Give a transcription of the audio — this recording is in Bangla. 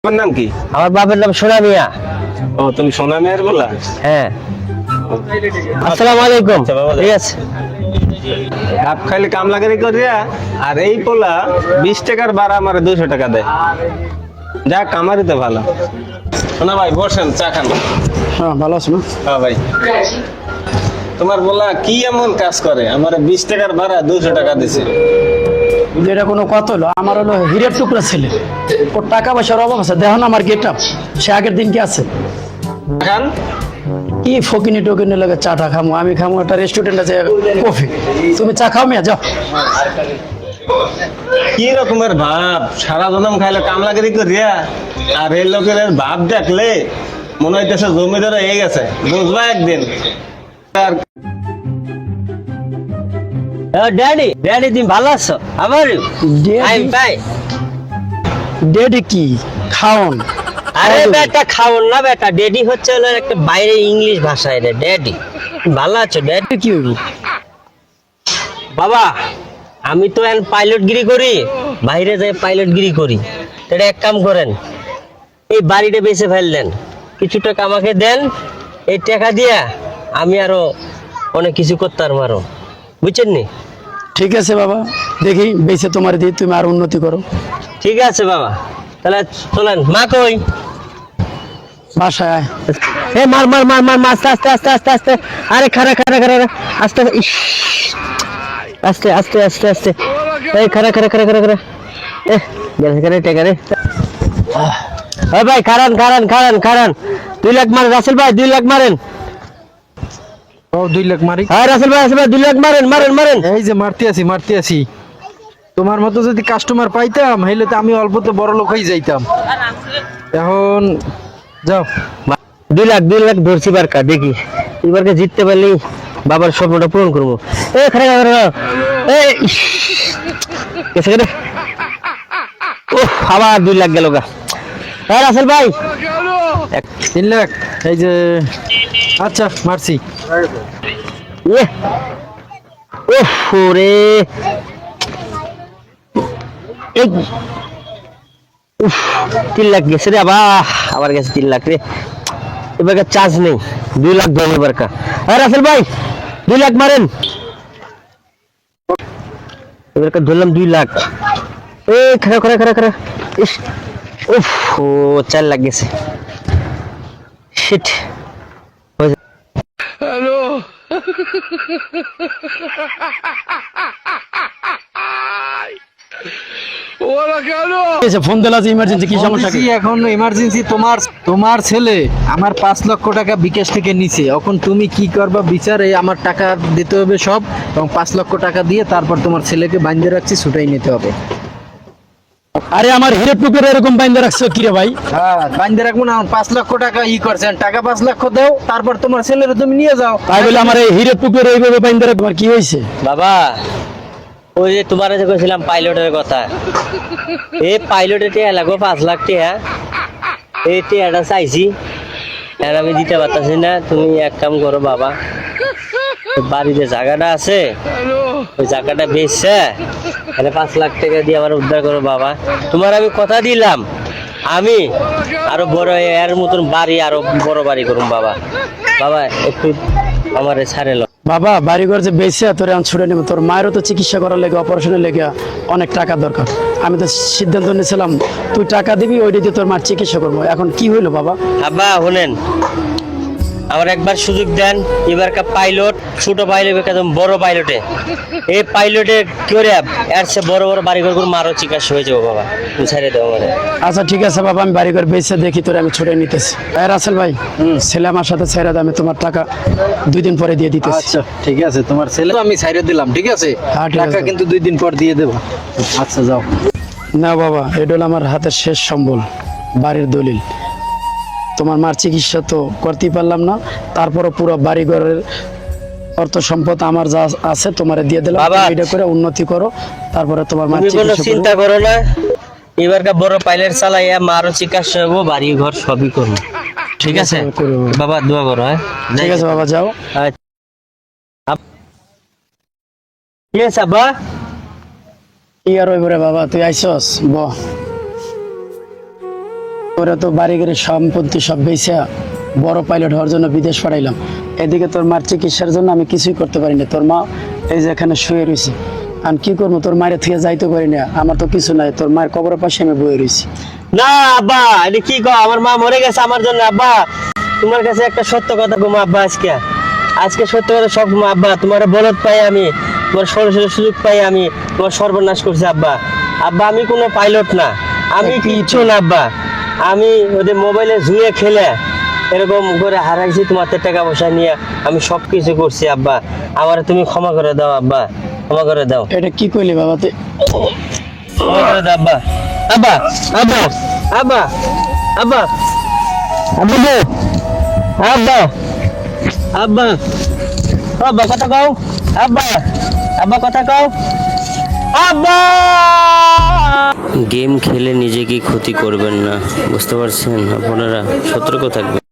তোমার নাম কি? আমার বাবার নাম সোনা মিয়া। ও, তুমি সোনা মেয়ের বলা? হ্যাঁ, আসসালামু আলাইকুম। ঠিক আছে, কাপ খাইলে কামলাগারি করিয়া আর এই পোলা 20 টাকার ভাড়া আমার 200 টাকা দেয়। যাক, আমারই তো ভালো। শোনা ভাই, বসেন, চা খান। হ্যাঁ, ভালো আছো না? হ্যাঁ ভাই। তোমার বলা কি এমন কাজ করে আমার 20 টাকার ভাড়া 200 টাকা দিছে? এটা কোনো কথা হলো? আমার হলো হীরের টুকরা ছেলে, ওর টাকা পয়সার অভাব আছে। দেখো না আমার গেট আপ, সে আগের দিন কি আছে খান। কি ফকিনি টকিনি লাগে। চাটা খামো, আমি খামো একটা রেস্টুরেন্ট আছে কফি। তুমি চা খাও মিয়া, যাও। কি রকমের ভাব, সারা জনম খাইলে কামলাগিরি করিয়া আর এই লোকের ভাব দেখলে মনে হইতেছে জমিদার হয়ে গেছে, বুঝবা একদিন। আর ড্যাডি ড্যাডি তুমি ভালো আছো? আবার আই বাই। ডেডি কি খাওন? আরে বেটা খাওন না বেটা, ড্যাডি হচ্ছে হলো একটা বাইরে ইংলিশ ভাষায় রে ড্যাডি। ভালো আছো ড্যাডি? কি হইব বাবা, আমি তো এখন পাইলটগিরি করি, বাইরে যাই পাইলটগিরি করি। এটা এক কাম করেন, এই বাড়িটা বেচে ফেললেন, কিছু টাকা আমাকে দেন। এই টাকা দিয়া আমি আরো অনেক কিছু করতে পারবো আরো, বুঝছেন নি? ঠিক আছে বাবা, দেখি বেঁচে তোমার দিয়ে তুমি আর উন্নতি করো। ঠিক আছে বাবা, তাহলে চলেন। মা কই? বাসায় আয়। এ মার মার মার মার মার, আস্তে আস্তে আস্তে আস্তে আস্তে। আরে খারা খারা খারা আস্তে, ইস, আস্তে আস্তে আস্তে আস্তে। এই খারা খারা খারা খারা খারা। এ গেছে করে টেকা রে। এ ভাই খারান খারান খারান খারান, 2 লাখ মারেন রাসেল ভাই, 2 লাখ মারেন। ও 2 লাখ মারি? হ্যাঁ রাসেল ভাই, রাসেল ভাই 2 লাখ মারেন মারেন মারেন। এই যে মারতে আছি। তোমার মতো যদি কাস্টমার পাইতাম হইলে তো আমি অল্পতে বড় লোক হয়ে যাইতাম। এখন যাও। 2 লাখ ধরছি বারকা, দেখি এবারকে জিততে পারলেই বাবার স্বপ্নটা পূরণ করবো। এ খারা খারা, এই গেছে করে। ও আবার 2 লাখ গেল গা। হ্যাঁ রাসেল ভাই 3 লাখ। এই যে আচ্ছা মারছি। ইয়ে ওহ রে, এই উফ 3 লাখ গেছে রে, আবার গেছে 3 লাখ রে। এবার চার্জ নেই, 2 লাখ ধরুন এবার কা। হ্যাঁ রাসেল ভাই 2 লাখ মারেন। এবার ধরলাম 2 লাখ। এই খারা খারা খারা খারা, ইস উফ, ও 4 লাখ গেছে। শিট। ফোন দিলা যে ইমার্জেন্সি, কি সমস্যা? বলতেছি, এখন ইমার্জেন্সি। তোমার ছেলে আমার 5 লক্ষ টাকা বিকাশ থেকে নিছে। এখন তুমি কি করবা বিচার? এই আমার টাকা দিতে হবে সব, এবং 5 লক্ষ টাকা দিয়ে তারপর তোমার ছেলেকে বাইন্ধে রাখছি, ছুটাই নিতে হবে। আরে আমার হীরের টুকরা এরকম বাইন্দা রাখছো কি রে ভাই? হ্যাঁ, বাইন্ধে রাখবো না। 5 লক্ষ টাকা করছেন, টাকা 5 লক্ষ দাও, তারপর তোমার ছেলের তুমি নিয়ে যাও। তাই বলে আমার এই হীরের টুকরা এইভাবে বাইন্দা রাখবো? আর কি হয়েছে বাবা, ওই যে তোমার যে কইছিলাম পাইলটের কথা, এই পাইলটের টিয়া লাগবো 5 লাখ টিয়া। এই টিয়াটা চাইছি, আর আমি দিতে পারতাছি না। তুমি এক কাম করো বাবা, বাড়িতে জায়গাটা আছে, ওই জায়গাটা বেচছে 5 লাখ টাকা দিয়ে আমার উদ্ধার করো বাবা। তোমার আমি কথা দিলাম, আমি আরো বড় এর মতন বাড়ি, আরো বড় বাড়ি করুম বাবা। বাবা একটু আমার ছাড়ে লো বাবা। বাড়িঘর যে বেঁচে তোর এখন ছুটে নেবো, তোর মায়েরও তো চিকিৎসা করার লেগে, অপারেশনের লেগে অনেক টাকা দরকার। আমি তো সিদ্ধান্ত নিয়েছিলাম তুই টাকা দিবি, ওইটা দিয়ে তোর মার চিকিৎসা করবো। এখন কি হইলো বাবা? আব্বা শুনেন, আমার একবার সুযোগ দেন। এবারকার পাইলট ছোট পাইলট একদম বড় পাইলটে, এই পাইলটে করে এর সে বড় বড় বাড়িঘর করে মারও চিকিৎসা হয়ে যাবো বাবা। তুমি ছেড়ে দেবো মানে। আচ্ছা ঠিক আছে বাবা, আমি বাড়িঘর বেঁচে দেখি তোর আমি ছুটে নিতেছি। রাসেল ভাই, ছেলে আমার সাথে ছেড়ে দে, আমি তোমার টাকা 2 দিন পরে দিয়ে দিতেছি। আচ্ছা ঠিক আছে, তোমার ছেলে তো আমি ছাইরে দিলাম, ঠিক আছে? হ্যাঁ, ঠিক টাকা আছে। কিন্তু 2 দিন পর দিয়ে দেবো। আচ্ছা যাও। না বাবা, এটা হলো আমার হাতের শেষ সম্বল, বাড়ির দলিল। তোমার মার চিকিৎসা তো করতেই পারলাম না, তারপরও পুরো বাড়িঘরের অর্থ সম্পদ আমার যা আছে তোমারে দিয়ে দিলাম। বাবা, তুমি এটা করে উন্নতি করো, তারপরে তোমার মার তুমি কোনো চিকিৎসা চিন্তা করো না। এবারকার বড় পাইলট চালাইয়া মারও চিকিৎসা হবো, বাড়ি ঘর সবই করবো, ঠিক আছে? করবো। বাবা দোয়া করো। হ্যাঁ ঠিক আছে বাবা, যাও। ঠিক আছে আব্বা। কি আর ওইবারে বাবা, তুই আইসস ব। ওরা তো বাড়ি গাড়ি সম্পত্তি সব বেচে বড় পাইলট হওয়ার জন্য বিদেশ পাঠাইলাম। এদিকে তোর মার চিকিৎসার জন্য আমি কিছুই করতে পারি না। তোর মা এই যে এখানে শুয়ে রয়েছে, আমি কি করবো? তোর মায়ের থেকে যাইতে পারি না, আমার তো কিছু নাই। তোর মায়ের কবরের পাশে আমি বয়ে রয়েছি। না আব্বা, এটা কি কও? আমার মা মরে গেছে আমার জন্য। আব্বা তোমার কাছে একটা সত্য কথা কম আব্বা, আজকে সত্য কথা সব কম আব্বা। তোমার বলদ পাই আমি, তোমার সরাসরি সুযোগ পাই আমি, তোমার সর্বনাশ করছি আব্বা। আব্বা আমি কোনো পাইলট না, আমি কিচ্ছু না আব্বা। আমি ওদের মোবাইলে জুয়ে খেলে এরকম করে হারাইছি, তোমার টাকা পয়সা নিয়ে আমি সব কিছু করছি আব্বা। আমার তুমি ক্ষমা করে দাও আব্বা, ক্ষমা করে দাও। এটা কি কইলি বাবা তুই? ক্ষমা করে দাও আব্বা। আব্বা আব্বা আব্বা আব্বা আব্বা আব্বা আব্বা আব্বা কথা কও আব্বা, আব্বা কথা কও আব্বা। গেম খেলে নিজেকে ক্ষতি করবেন না, বুঝতে পারছেন? আপনারা সতর্ক থাকবেন।